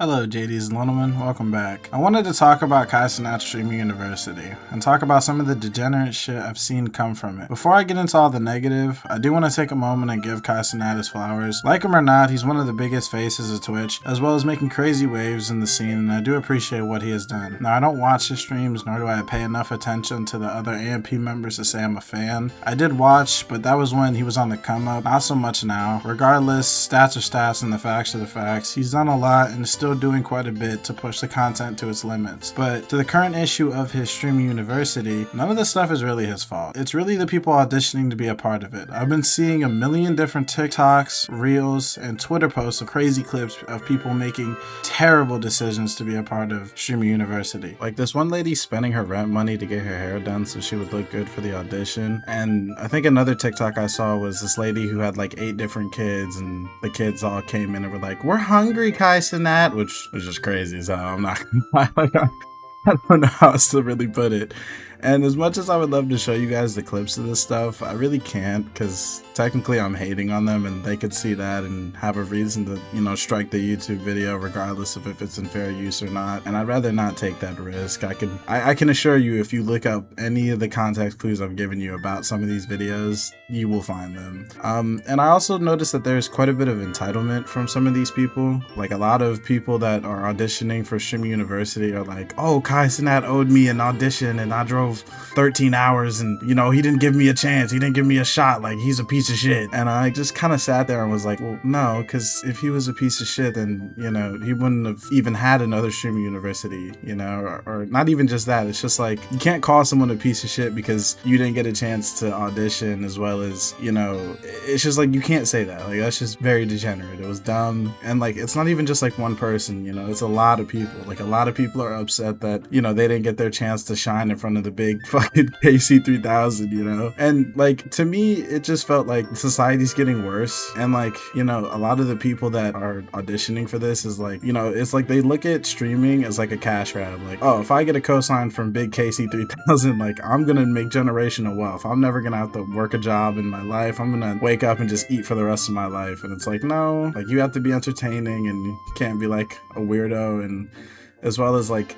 Hello JDs and gentlemen, welcome back. I wanted to talk about Kai Cenat's Streaming University and talk about some of the degenerate shit I've seen come from it. Before I get into all the negative, I do want to take a moment and give Kai Cenat his flowers. Like him or not, he's one of the biggest faces of Twitch, as well as making crazy waves in the scene, and I do appreciate what he has done. Now, I don't watch his streams, nor do I pay enough attention to the other AMP members to say I'm a fan. I did watch, but that was when he was on the come up, not so much now. Regardless, stats are stats and the facts are the facts. He's done a lot and is still doing quite a bit to push the content to its limits. But to the current issue of his Streaming University, none of this stuff is really his fault. It's really the people auditioning to be a part of it. I've been seeing a million different TikToks, Reels, and Twitter posts of crazy clips of people making terrible decisions to be a part of Streaming University. Like this one lady spending her rent money to get her hair done so she would look good for the audition. And I think another TikTok I saw was this lady who had like 8 different kids, and the kids all came in and were like, "We're hungry, Kai Cenat," which was just crazy, so I'm not gonna lie. Like, I don't know how else to really put it. And as much as I would love to show you guys the clips of this stuff, I really can't, because technically I'm hating on them and they could see that and have a reason to, you know, strike the YouTube video regardless of if it's in fair use or not. And I'd rather not take that risk. I can assure you, if you look up any of the context clues I've given you about some of these videos, you will find them. And I also noticed that there's quite a bit of entitlement from some of these people. Like a lot of people that are auditioning for Streaming University are like, "Oh, Kai Cenat owed me an audition and I drove 13 hours and, you know, he didn't give me a chance, he didn't give me a shot, like he's a piece of shit." And I just kind of sat there and was like, well, no, because if he was a piece of shit, then, you know, he wouldn't have even had another Streaming University, you know, or not even just that. It's just like, you can't call someone a piece of shit because you didn't get a chance to audition, as well as, you know, it's just like, you can't say that. Like, that's just very degenerate. It was dumb. And like, it's not even just like one person, you know, it's a lot of people. Like, a lot of people are upset that, you know, they didn't get their chance to shine in front of the big fucking KC3000, you know? And like, to me, it just felt like society's getting worse. And like, you know, a lot of the people that are auditioning for this is like, you know, it's like they look at streaming as like a cash grab. Like, oh, if I get a cosign from big KC3000, like, I'm gonna make generational wealth. I'm never gonna have to work a job in my life. I'm gonna wake up and just eat for the rest of my life. And it's like, no, like, you have to be entertaining and you can't be like a weirdo. And as well as like,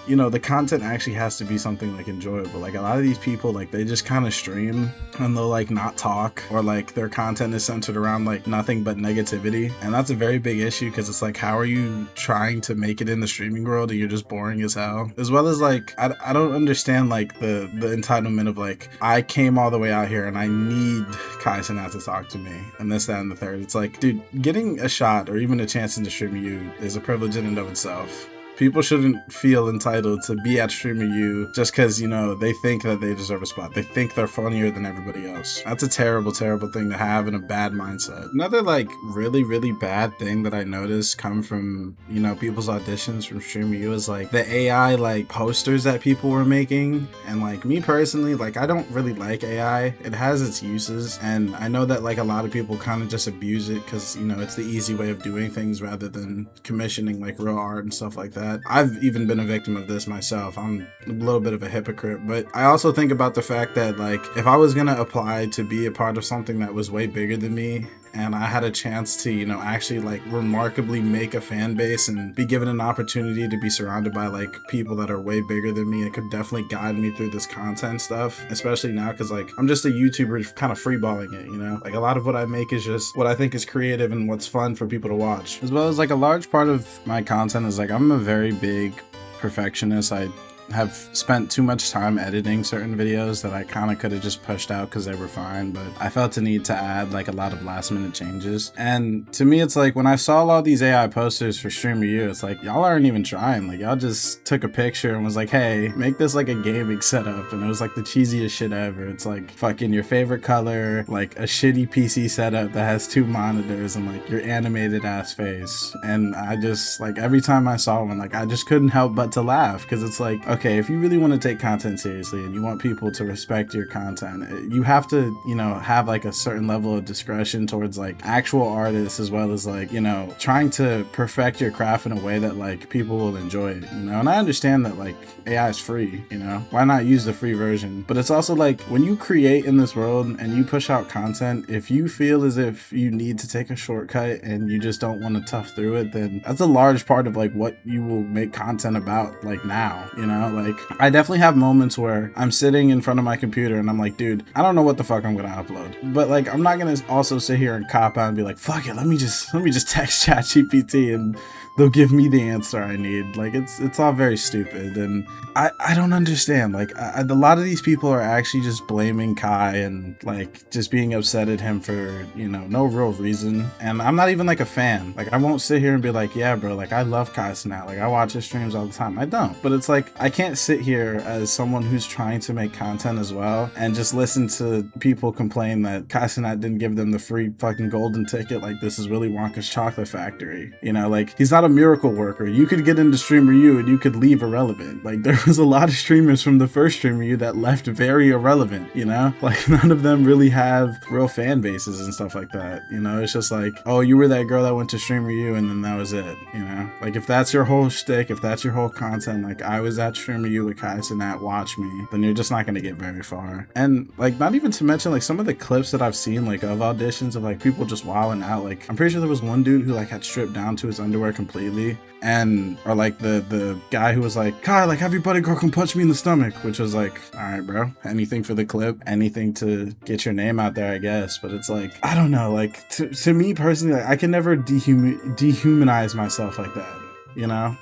you know, the content actually has to be something like enjoyable. Like, a lot of these people, like, they just kind of stream and they'll like not talk, or like their content is centered around like nothing but negativity. And that's a very big issue, because it's like, how are you trying to make it in the streaming world and you're just boring as hell? As well as like, I don't understand like the entitlement of like, I came all the way out here and I need Kai Cenat to talk to me and this, that, and the third. It's like, dude, getting a shot or even a chance in the streaming you is a privilege in and of itself. People shouldn't feel entitled to be at Streaming You just because, you know, they think that they deserve a spot. They think they're funnier than everybody else. That's a terrible, terrible thing to have, and a bad mindset. Another, like, really, really bad thing that I noticed come from, you know, people's auditions from Streaming You is, like, the AI, like, posters that people were making. And, like, me personally, like, I don't really like AI. It has its uses, and I know that, like, a lot of people kind of just abuse it because, you know, it's the easy way of doing things rather than commissioning, like, real art and stuff like that. I've even been a victim of this myself. I'm a little bit of a hypocrite, but I also think about the fact that, like, if I was gonna apply to be a part of something that was way bigger than me, and I had a chance to, you know, actually like remarkably make a fan base and be given an opportunity to be surrounded by like people that are way bigger than me, it could definitely guide me through this content stuff, especially now because like I'm just a YouTuber kind of freeballing it, you know? Like, a lot of what I make is just what I think is creative and what's fun for people to watch. As well as like, a large part of my content is like, I'm a very big perfectionist. I have spent too much time editing certain videos that I kind of could have just pushed out because they were fine, but I felt the need to add like a lot of last minute changes. And to me, it's like, when I saw all these AI posters for Streamer U, it's like, y'all aren't even trying. Like, y'all just took a picture and was like, hey, make this like a gaming setup, and it was like the cheesiest shit ever. It's like fucking your favorite color, like a shitty PC setup that has 2 monitors, and like your animated ass face. And I just, like, every time I saw one, like, I just couldn't help but to laugh, because it's like, okay, if you really want to take content seriously and you want people to respect your content, you have to, you know, have like a certain level of discretion towards like actual artists, as well as like, you know, trying to perfect your craft in a way that like people will enjoy it, you know. And I understand that like AI is free, you know, why not use the free version? But it's also like when you create in this world and you push out content, if you feel as if you need to take a shortcut and you just don't want to tough through it, then that's a large part of like what you will make content about like now, you know. Like I definitely have moments where I'm sitting in front of my computer and I'm like, dude, I don't know what the fuck I'm gonna upload, but like I'm not gonna also sit here and cop out and be like, fuck it, let me just text ChatGPT and they'll give me the answer I need. Like it's all very stupid, and I don't understand. Like a lot of these people are actually just blaming Kai and like just being upset at him for, you know, no real reason. And I'm not even like a fan. Like I won't sit here and be like, yeah bro, like I love Kai Cenat, like I watch his streams all the time. I don't. But it's like I can't sit here as someone who's trying to make content as well and just listen to people complain that Kai Cenat didn't give them the free fucking golden ticket. Like this is Willy Wonka's chocolate factory, you know. Like he's not a miracle worker. You could get into Streamer U and you could leave irrelevant. Like there was a lot of streamers from the first Streamer U that left very irrelevant, you know. Like none of them really have real fan bases and stuff like that, you know. It's just like, oh, you were that girl that went to Streamer U and then that was it, you know. Like if that's your whole shtick, if that's your whole content, like I was at Streamer U with Kai Cenat, watch me, then you're just not gonna get very far. And like not even to mention like some of the clips that I've seen like of auditions of like people just wilding out. Like I'm pretty sure there was one dude who like had stripped down to his underwear completely, and or like the guy who was like, Kai, like have your buddy girl come punch me in the stomach, which was like, all right bro, anything for the clip, anything to get your name out there, I guess. But it's like, I don't know, like to me personally, like I can never dehumanize myself like that, you know.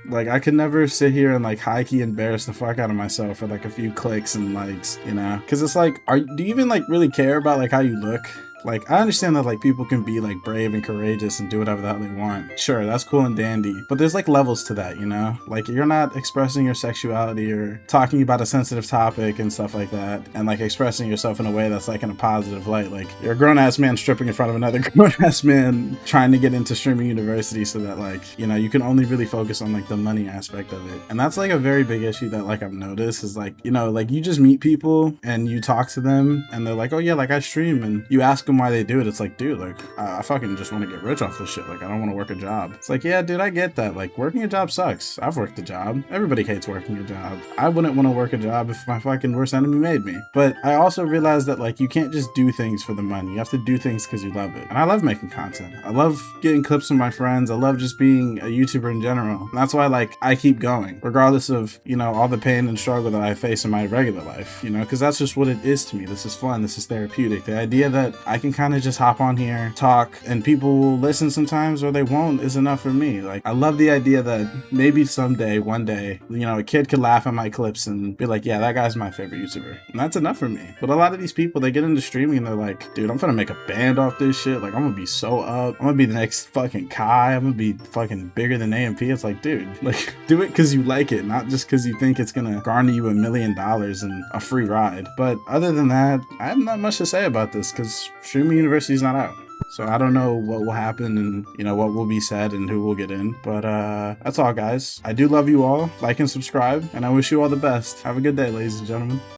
Like I could never sit here and like high-key embarrass the fuck out of myself for like a few clicks and likes, you know. Because it's like, do you even like really care about like how you look? Like, I understand that, like, people can be, like, brave and courageous and do whatever the hell they want. Sure, that's cool and dandy. But there's, like, levels to that, you know? Like, you're not expressing your sexuality or talking about a sensitive topic and stuff like that, and, like, expressing yourself in a way that's, like, in a positive light. Like, you're a grown-ass man stripping in front of another grown-ass man trying to get into streaming university so that, like, you know, you can only really focus on, like, the money aspect of it. And that's, like, a very big issue that, like, I've noticed is, like, you know, like, you just meet people and you talk to them and they're like, oh, yeah, like, I stream, and you ask them why they do it. It's like, dude, like I fucking just want to get rich off this shit. Like I don't want to work a job. It's like, yeah, dude, I get that. Like working a job sucks. I've worked a job. Everybody hates working a job. I wouldn't want to work a job if my fucking worst enemy made me. But I also realized that like you can't just do things for the money. You have to do things because you love it. And I love making content. I love getting clips from my friends. I love just being a YouTuber in general. And that's why like I keep going regardless of, you know, all the pain and struggle that I face in my regular life, you know, because that's just what it is to me. This is fun. This is therapeutic. The idea that I can kind of just hop on here, talk, and people will listen sometimes or they won't is enough for me. Like I love the idea that maybe someday, one day, you know, a kid could laugh at my clips and be like, yeah, that guy's my favorite YouTuber. And that's enough for me. But a lot of these people, they get into streaming and they're like, dude, I'm gonna make a band off this shit. Like I'm gonna be so up. I'm gonna be the next fucking Kai. I'm gonna be fucking bigger than AMP. It's like, dude, like do it because you like it, not just because you think it's gonna garner you $1 million and a free ride. But other than that, I have not much to say about this because streaming university is not out. So I don't know what will happen and, you know, what will be said and who will get in. But that's all, guys. I do love you all. Like and subscribe, and I wish you all the best. Have a good day, ladies and gentlemen.